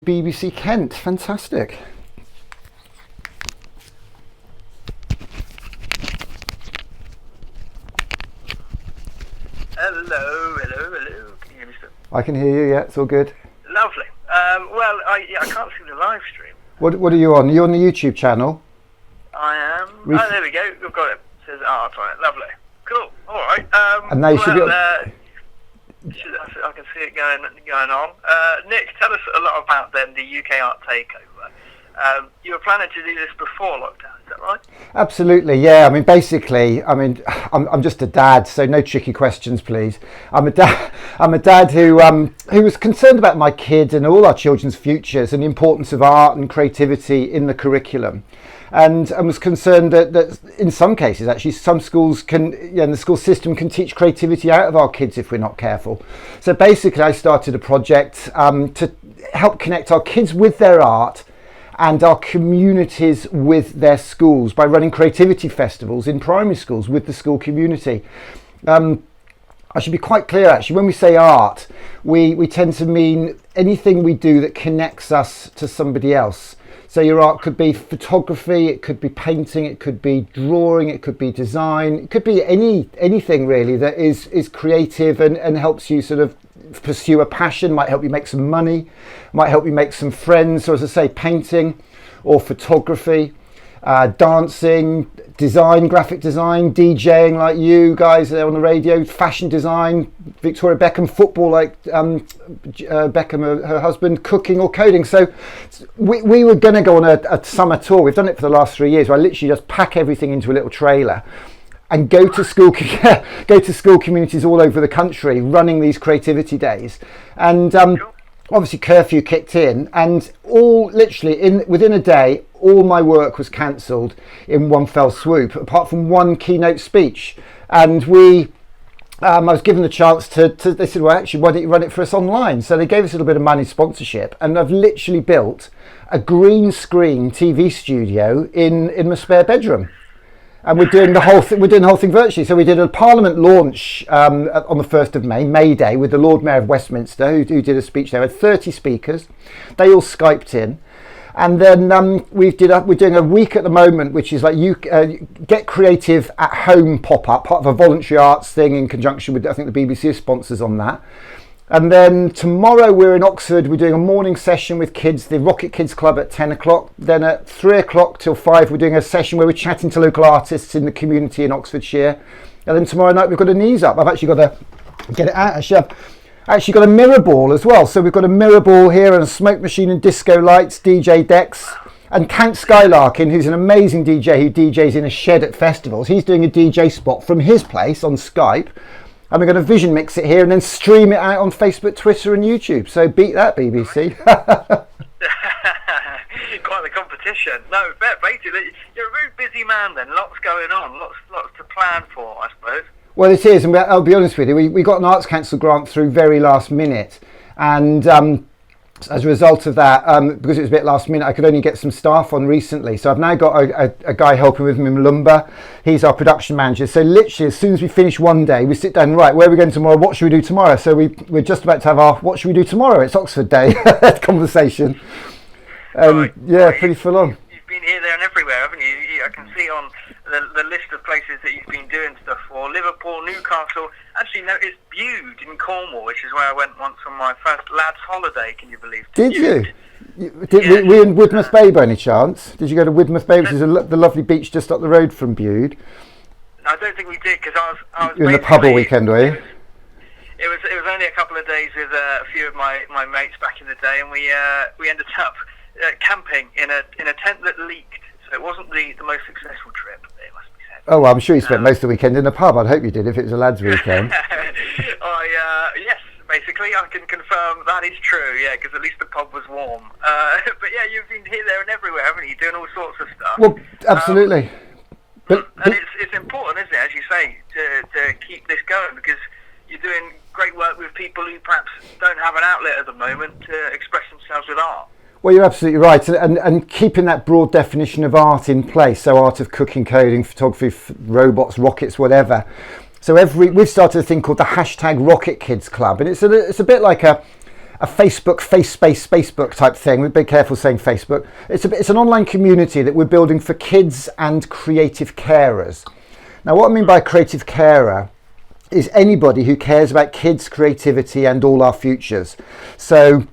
BBC Kent. Fantastic. Hello. Can you hear me still? I can hear you, yeah, it's all good. Lovely. I can't see the live stream. What are you on? You're on the YouTube channel? I am. There we go. We've got it. It says art on it. Lovely. Cool. All right. And now you should be I can see it going on. Nick, tell us a lot about then the UK Art Takeover. You were planning to do this before lockdown, is that right? Absolutely, yeah. I mean, basically, I'm just a dad, so no tricky questions, please. I'm a dad who was concerned about my kids and all our children's futures and the importance of art and creativity in the curriculum. And was concerned that in some cases, actually, some schools the school system can teach creativity out of our kids if we're not careful. So basically, I started a project to help connect our kids with their art and our communities with their schools by running creativity festivals in primary schools with the school community. I should be quite clear, actually, when we say art, we tend to mean anything we do that connects us to somebody else. So your art could be photography, it could be painting, it could be drawing, it could be design, it could be anything really that is creative and helps you sort of pursue a passion, might help you make some money, might help you make some friends. So as I say, painting or photography, dancing, design, graphic design, DJing like you guys there on the radio, fashion design, Victoria Beckham, football like Beckham, her husband, cooking or coding. So we were going to go on a summer tour. We've done it for the last 3 years where I literally just pack everything into a little trailer and go to school communities all over the country running these creativity days. And obviously curfew kicked in, and within a day all my work was cancelled in one fell swoop, apart from one keynote speech. And I was given the chance they said, well, actually, why don't you run it for us online? So they gave us a little bit of money sponsorship, and I've literally built a green screen TV studio in my spare bedroom. And we're doing the whole thing virtually. So we did a Parliament launch on the 1st of May Day, with the Lord Mayor of Westminster, who did a speech there. We had 30 speakers. They all Skyped in. And then we're doing a week at the moment, which is like Get Creative at Home pop-up, part of a voluntary arts thing in conjunction with, I think, the BBC is sponsors on that. And then tomorrow we're in Oxford. We're doing a morning session with kids, the Rocket Kids Club at 10 o'clock. Then at 3 o'clock till 5, we're doing a session where we're chatting to local artists in the community in Oxfordshire. And then tomorrow night we've got a knees up. I've actually got to get it out. I've actually got a mirror ball as well. So we've got a mirror ball here and a smoke machine and disco lights, DJ decks. And Count Skylarkin, who's an amazing DJ who DJs in a shed at festivals, he's doing a DJ spot from his place on Skype. And we're going to vision mix it here and then stream it out on Facebook, Twitter and YouTube. So beat that, BBC. Quite the competition. No, basically, you're a very busy man then. Lots going on, lots to plan for, I suppose. Well, it is, and I'll be honest with you, we got an Arts Council grant through very last minute. And as a result of that, because it was a bit last minute, I could only get some staff on recently. So I've now got a guy helping with me, Malumba. He's our production manager. So literally, as soon as we finish one day, we sit down, right, where are we going tomorrow? What should we do tomorrow? So we're just about to have our what should we do tomorrow? It's Oxford Day conversation. Right. Yeah, pretty full on. You've been here, there and everywhere, haven't you? I can see on the list of places that you've been doing stuff for: Liverpool, Newcastle. Actually, no, it's Bude in Cornwall, which is where I went once on my first lad's holiday. Can you believe? Did you? Were in Widmouth Bay by any chance? Did you go to Widmouth Bay, which is the lovely beach just up the road from Bude? I don't think we did, because I was you were in the pub all weekend, were you? It was only a couple of days with a few of my mates back in the day, and we ended up camping in a tent that leaked. So it wasn't the most successful trip, it must be said. Oh, well, I'm sure you spent most of the weekend in a pub. I'd hope you did if it was a lads' weekend. Yes, basically, I can confirm that is true, yeah, because at least the pub was warm. But yeah, you've been here, there and everywhere, haven't you, doing all sorts of stuff. Well, absolutely. And it's important, isn't it, as you say, to keep this going, because you're doing great work with people who perhaps don't have an outlet at the moment to express themselves with art. Well, you're absolutely right, and keeping that broad definition of art in place, so art of cooking, coding, photography, robots, rockets, whatever. So we've started a thing called the #Rocket Kids Club, and it's a bit like a a Facebook, face space, Facebook type thing. We'd be careful saying Facebook. It's an online community that we're building for kids and creative carers. Now, what I mean by creative carer is anybody who cares about kids' creativity and all our futures. So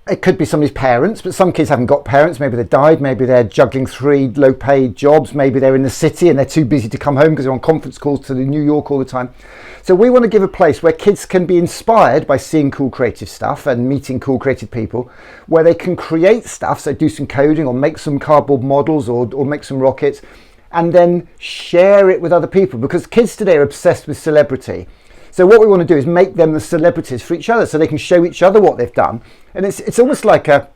it could be somebody's parents, but some kids haven't got parents. Maybe they died, maybe they're juggling 3 low-paid jobs, maybe they're in the city and they're too busy to come home because they're on conference calls to New York all the time. So we want to give a place where kids can be inspired by seeing cool creative stuff and meeting cool creative people, where they can create stuff, so do some coding or make some cardboard models or make some rockets, and then share it with other people, because kids today are obsessed with celebrity. So what we want to do is make them the celebrities for each other, so they can show each other what they've done. And it's almost like an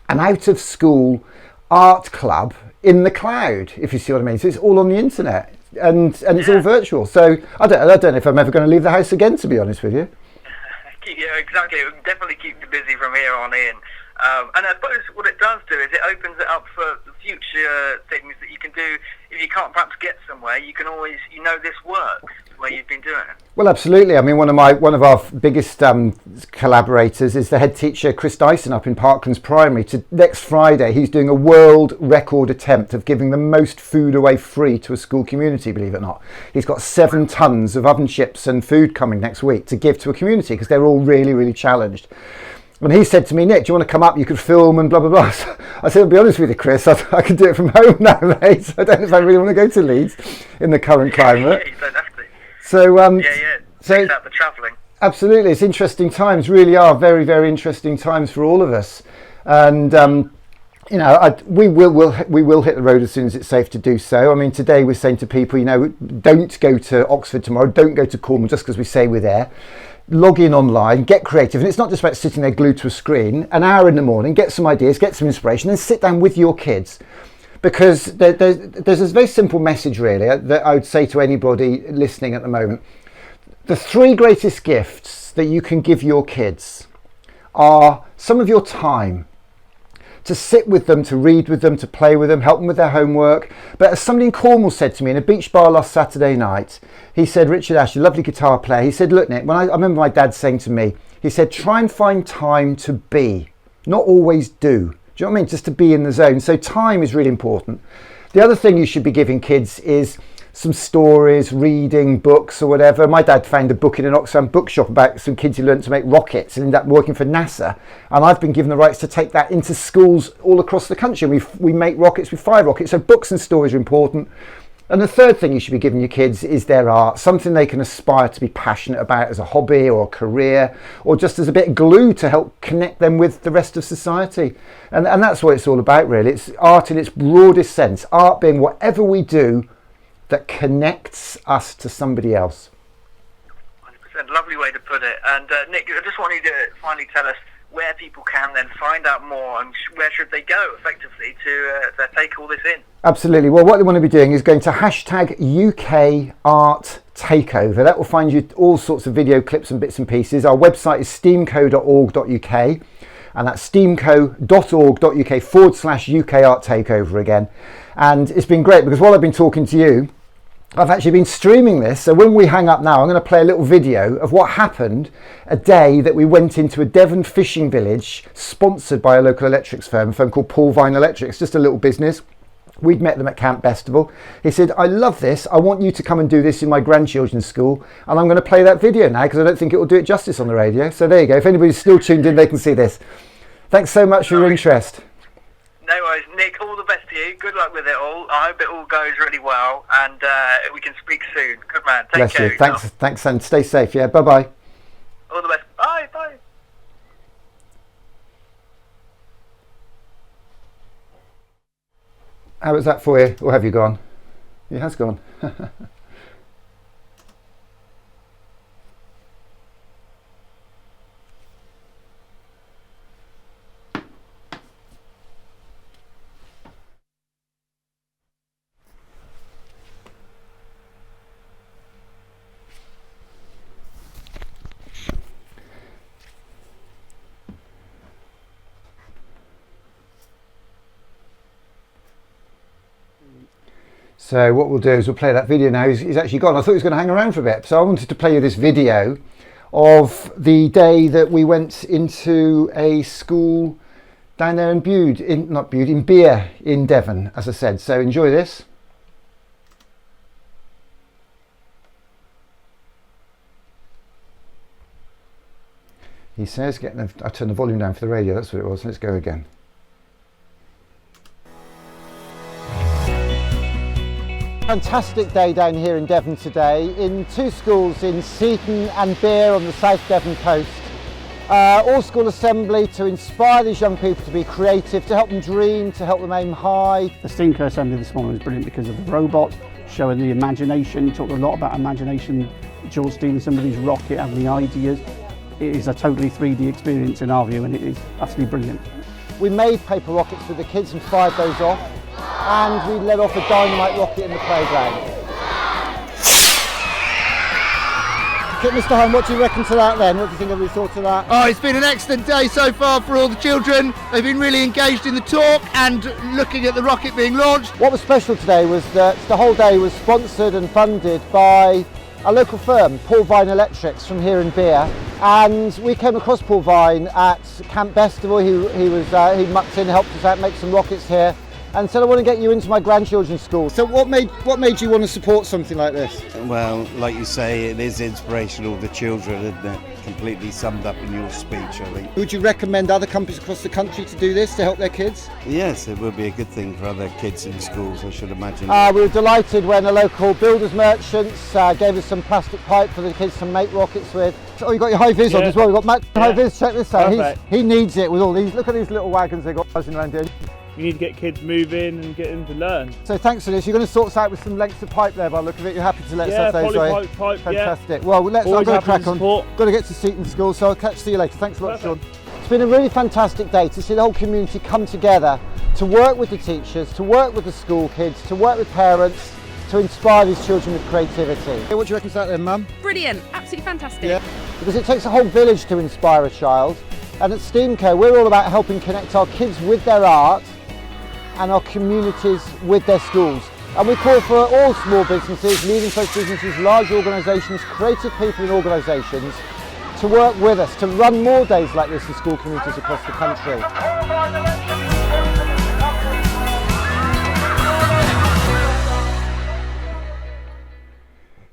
out of school art club in the cloud, if you see what I mean. So it's all on the internet and it's all virtual. So I don't know if I'm ever going to leave the house again, to be honest with you. Yeah, exactly. It will definitely keep you busy from here on in. And I suppose what it does do is it opens it up for the future things that you can do. If you can't perhaps get somewhere, you can always, this works where you've been doing it. Well, absolutely. I mean, one of our biggest collaborators is the head teacher, Chris Dyson, up in Parklands Primary. Next Friday, he's doing a world record attempt of giving the most food away free to a school community, believe it or not. He's got 7 tons of oven chips and food coming next week to give to a community because they're all really, really challenged. And he said to me, Nick, do you want to come up? You could film and blah, blah, blah. So I said, I'll be honest with you, Chris, I can do it from home nowadays. I don't know if I really want to go to Leeds in the current climate. Yeah, you don't have to. So, so takes out the travelling. Absolutely. It's interesting times, really are very, very interesting times for all of us. And, we will hit the road as soon as it's safe to do so. I mean, today we're saying to people, don't go to Oxford tomorrow, don't go to Cornwall just because we say we're there. Log in online, get creative, and it's not just about sitting there glued to a screen. An hour in the morning, get some ideas, get some inspiration, and sit down with your kids, because there's this very simple message really that I would say to anybody listening at the moment. The 3 greatest gifts that you can give your kids are some of your time, to sit with them, to read with them, to play with them, help them with their homework. But as somebody in Cornwall said to me in a beach bar last Saturday night, he said, Richard Ashley, lovely guitar player, he said, look, Nick, I remember my dad saying to me, he said, try and find time to be, not always do. Do you know what I mean? Just to be in the zone. So time is really important. The other thing you should be giving kids is some stories, reading books or whatever. My dad found a book in an Oxfam bookshop about some kids who learned to make rockets and ended up working for NASA. And I've been given the rights to take that into schools all across the country. We make rockets, we fire rockets. So books and stories are important. And the third thing you should be giving your kids is their art, something they can aspire to be passionate about as a hobby or a career, or just as a bit of glue to help connect them with the rest of society. And that's what it's all about, really. It's art in its broadest sense, art being whatever we do that connects us to somebody else. 100%, lovely way to put it. And Nick, I just want you to finally tell us where people can then find out more, and where should they go effectively to take all this in. Absolutely. Well, what they want to be doing is going to hashtag UK Art Takeover. That will find you all sorts of video clips and bits and pieces. Our website is steamco.org.uk, and that's steamco.org.uk/UK Art Takeover again. And it's been great because while I've been talking to you, I've actually been streaming this. So when we hang up now, I'm going to play a little video of what happened a day that we went into a Devon fishing village sponsored by a local electrics firm, a firm called Paul Vine Electrics, just a little business. We'd met them at Camp Festival. He said, I love this. I want you to come and do this in my grandchildren's school. And I'm going to play that video now because I don't think it will do it justice on the radio. So there you go. If anybody's still tuned in, they can see this. Thanks so much for your interest. No worries. Nick, all the best to you. Good luck with it all. I hope it all goes really well, and we can speak soon. Good man. Take care. Bless you. Thanks, and stay safe. Yeah, bye-bye. All the best. Bye. How was that for you? Or have you gone? He has gone. So what we'll do is we'll play that video now. He's actually gone. I thought he was going to hang around for a bit. So I wanted to play you this video of the day that we went into a school down there in in Beer in Devon, as I said. So enjoy this. He says, I turned the volume down for the radio, that's what it was. Let's go again. Fantastic day down here in Devon today in two schools in Seaton and Beer on the South Devon coast. All school assembly to inspire these young people to be creative, to help them dream, to help them aim high. The STEAMco assembly this morning was brilliant because of the robot, showing the imagination. He talked a lot about imagination. George Stephenson's rocket and the ideas. It is a totally 3D experience in our view, and it is absolutely brilliant. We made paper rockets with the kids and fired those off, and we let off a dynamite rocket in the playground. Mr. Hine, what do you reckon to that then? What do you think of the thought of that? Oh, it's been an excellent day so far for all the children. They've been really engaged in the talk and looking at the rocket being launched. What was special today was that the whole day was sponsored and funded by a local firm, Paul Vine Electrics, from here in Beer, and we came across Paul Vine at Camp Bestival. He mucked in, helped us out make some rockets here, and said, I want to get you into my grandchildren's school. So what made you want to support something like this? Well, like you say, it is inspirational, the children, isn't it? Completely summed up in your speech, I think. Would you recommend other companies across the country to do this to help their kids? Yes, it would be a good thing for other kids in schools, I should imagine. We were delighted when a local builders merchants gave us some plastic pipe for the kids to make rockets with. Oh, you got your high vis on as well. We've got Matt high vis. Check this out. He needs it with all these. Look at these little wagons they've got buzzing around here. You need to get kids moving and get them to learn. So thanks for this. You're going to sort us out with some lengths of pipe there by the look of it. You're happy to let us have those, poly pipe, fantastic. Yeah. Well, I'm going to crack on. Support. Got to get to Seaton School, so I'll see you later. Thanks a lot, Sean. It's been a really fantastic day to see the whole community come together to work with the teachers, to work with the school kids, to work with parents, to inspire these children with creativity. What do you reckon to that then, Mum? Brilliant, absolutely fantastic. Yeah, because it takes a whole village to inspire a child, and at STEAMco we're all about helping connect our kids with their art and our communities with their schools. And we call for all small businesses, medium-sized businesses, large organisations, creative people in organisations to work with us, to run more days like this in school communities across the country.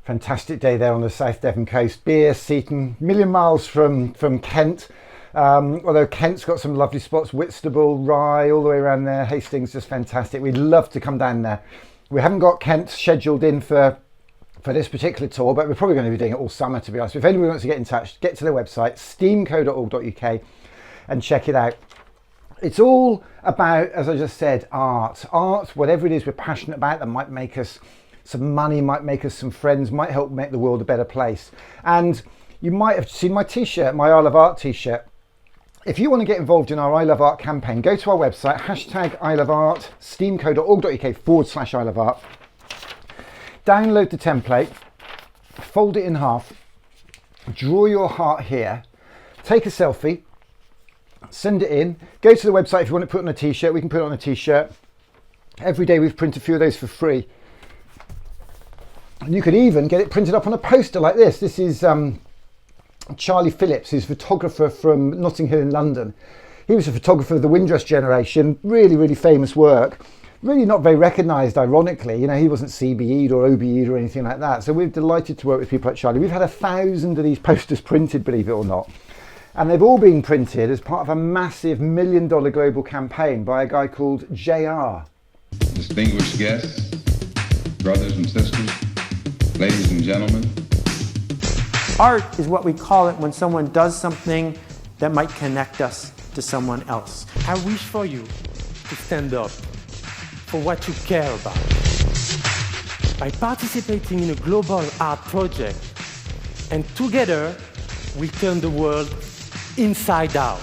Fantastic day there on the South Devon coast. Beer, Seaton, a million miles from Kent. Although Kent's got some lovely spots, Whitstable, Rye, all the way around there. Hastings, just fantastic. We'd love to come down there. We haven't got Kent scheduled in for this particular tour, but we're probably going to be doing it all summer, to be honest. If anybody wants to get in touch, get to their website, steamco.org.uk, and check it out. It's all about, as I just said, art. Art, whatever it is we're passionate about, that might make us some money, might make us some friends, might help make the world a better place. And you might have seen my t-shirt, my I Love Art t-shirt. If you want to get involved in our I Love Art campaign, go to our website, hashtag I Love Art, steamco.org.uk/I Love Art. Download the template, fold it in half, draw your heart here, take a selfie, send it in, go to the website if you want to put it on a t-shirt, we can put it on a t-shirt. Every day we've printed a few of those for free. And you could even get it printed up on a poster like this. This is Charlie Phillips, who's a photographer from Notting Hill in London. He was a photographer of the Windrush generation, really, really famous work. Really not very recognised, ironically. You know, he wasn't CBE'd or OBE'd or anything like that. So we're delighted to work with people like Charlie. We've had 1,000 of these posters printed, believe it or not. And they've all been printed as part of a massive $1 million global campaign by a guy called JR. Distinguished guests, brothers and sisters, ladies and gentlemen. Art is what we call it when someone does something that might connect us to someone else. I wish for you to stand up for what you care about. By participating in a global art project, and together we turn the world inside out.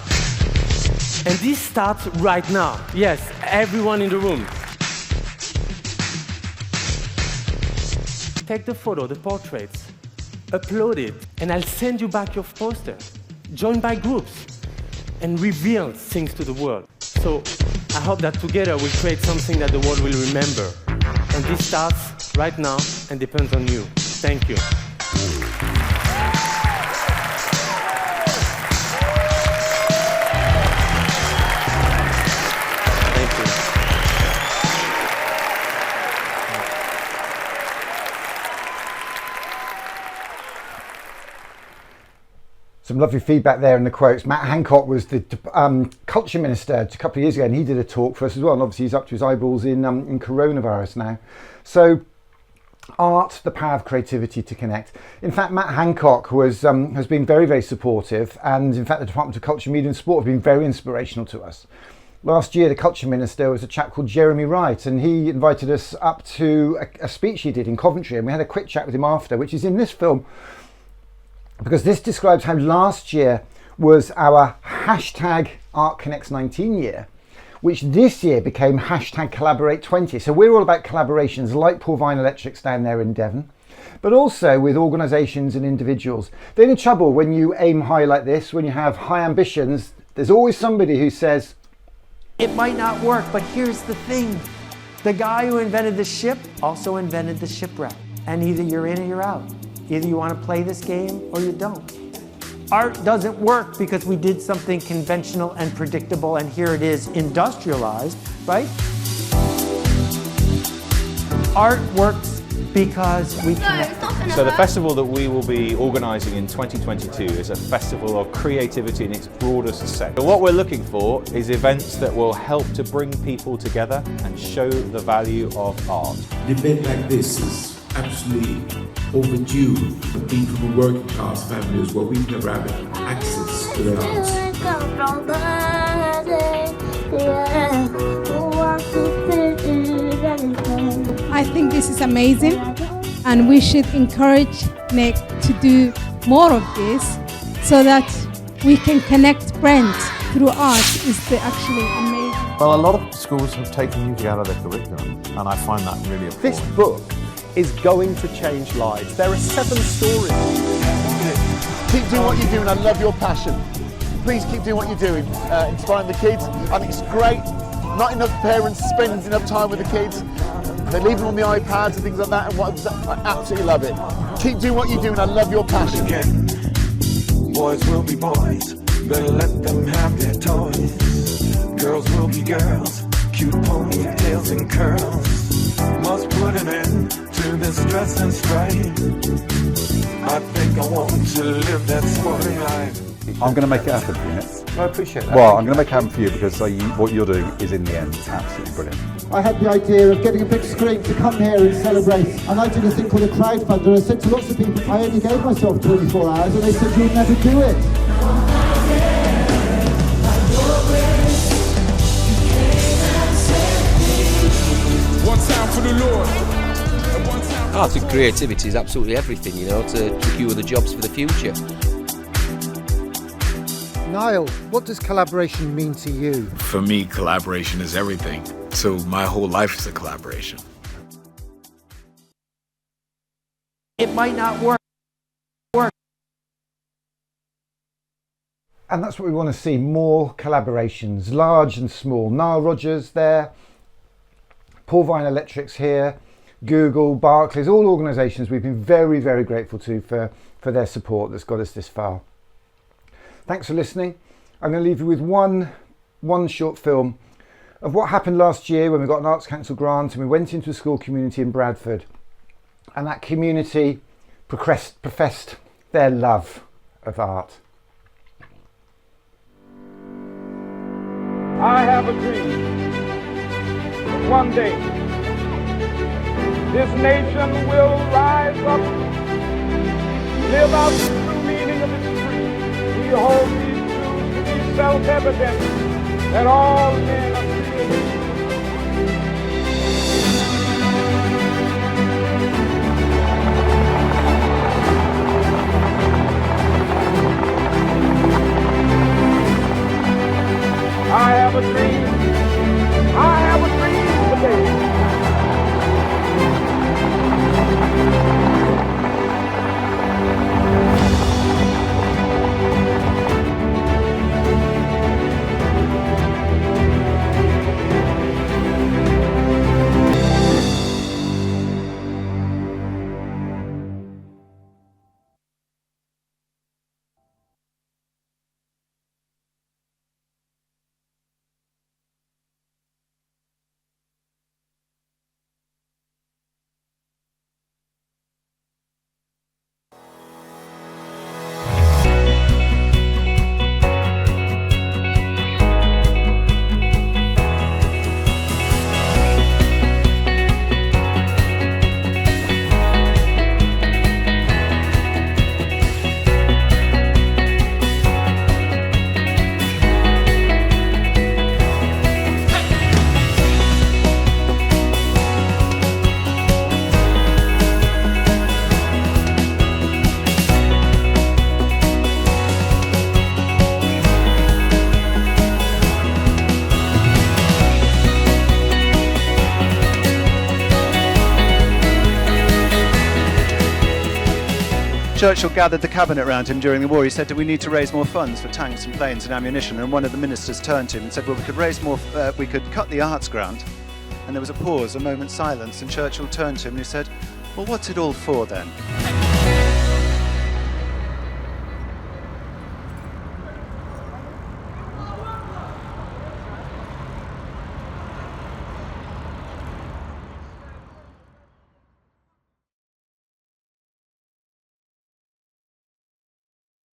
And this starts right now. Yes, everyone in the room. Take the photo, the portraits, upload it, and I'll send you back your poster. Join by groups and reveal things to the world. So I hope that together we'll create something that the world will remember. And this starts right now and depends on you. Thank you. Some lovely feedback there in the quotes. Matt Hancock was the culture minister a couple of years ago, and he did a talk for us as well. And obviously he's up to his eyeballs in coronavirus now. So art, the power of creativity to connect. In fact, Matt Hancock has been very, very supportive, and in fact the Department of Culture, Media and Sport have been very inspirational to us. Last year the culture minister was a chap called Jeremy Wright, and he invited us up to a speech he did in Coventry, and we had a quick chat with him after, which is in this film, because this describes how last year was our hashtag Art Connects 19 year, which this year became hashtag Collaborate 20. So we're all about collaborations like Porvine Electrics down there in Devon, but also with organisations and individuals. The only trouble when you aim high like this, when you have high ambitions, there's always somebody who says, It might not work, but here's the thing. The guy who invented the ship also invented the shipwreck. And either you're in or you're out. Either you want to play this game or you don't. Art doesn't work because we did something conventional and predictable, and here it is industrialized, right? Art works because we connect. So the festival that we will be organising in 2022 is a festival of creativity in its broadest sense. So what we're looking for is events that will help to bring people together and show the value of art. An event like this is absolutely overdue. Being from a working class families where we've never had access to the arts. I think this is amazing, and we should encourage NEC to do more of this so that we can connect friends through art. Is actually amazing. Well, a lot of schools have taken music out of their curriculum, and I find that really important. This book is going to change lives. There are 7 stories. Keep doing what you're doing. I love your passion. Please keep doing what you're doing. Inspiring the kids. I think it's great. Not enough parents spend enough time with the kids. They leave them on the iPads and things like that, and I absolutely love it. Keep doing what you're doing. I love your passion. Boys will be boys. Better let them have their toys. Girls will be girls. Cute ponytails and curls. Must put an end to this stress and strife. I think I want to live that sporty life. I'm going to make it happen for you, Nick. I appreciate that. Well, I'm going to make it happen for you because what you're doing is, in the end, absolutely brilliant. I had the idea of getting a big screen to come here and celebrate, and I did a thing called a crowdfunder. I said to lots of people, I only gave myself 24 hours, and they said, you'll never do it. One time for the Lord. Art and creativity is absolutely everything, you know, to secure the jobs for the future. Niall, what does collaboration mean to you? For me, collaboration is everything. So my whole life is a collaboration. It might not work. And that's what we want to see, more collaborations, large and small. Niall Rogers there, Porvine Electrics here, Google, Barclays, all organisations we've been very, very grateful to for their support that's got us this far. Thanks for listening. I'm going to leave you with one short film of what happened last year when we got an Arts Council grant and we went into a school community in Bradford, and that community professed their love of art. I have a dream that one day this nation will rise up, live out the true meaning of its creed. We hold these truths to be self-evident that all men are created. I have a dream. I have a dream today. Churchill gathered the cabinet around him during the war, he said, "Do we need to raise more funds for tanks and planes and ammunition?" And one of the ministers turned to him and said, "Well, we could raise more. We could cut the arts grant." And there was a pause, a moment's silence, and Churchill turned to him and he said, "Well, what's it all for then?"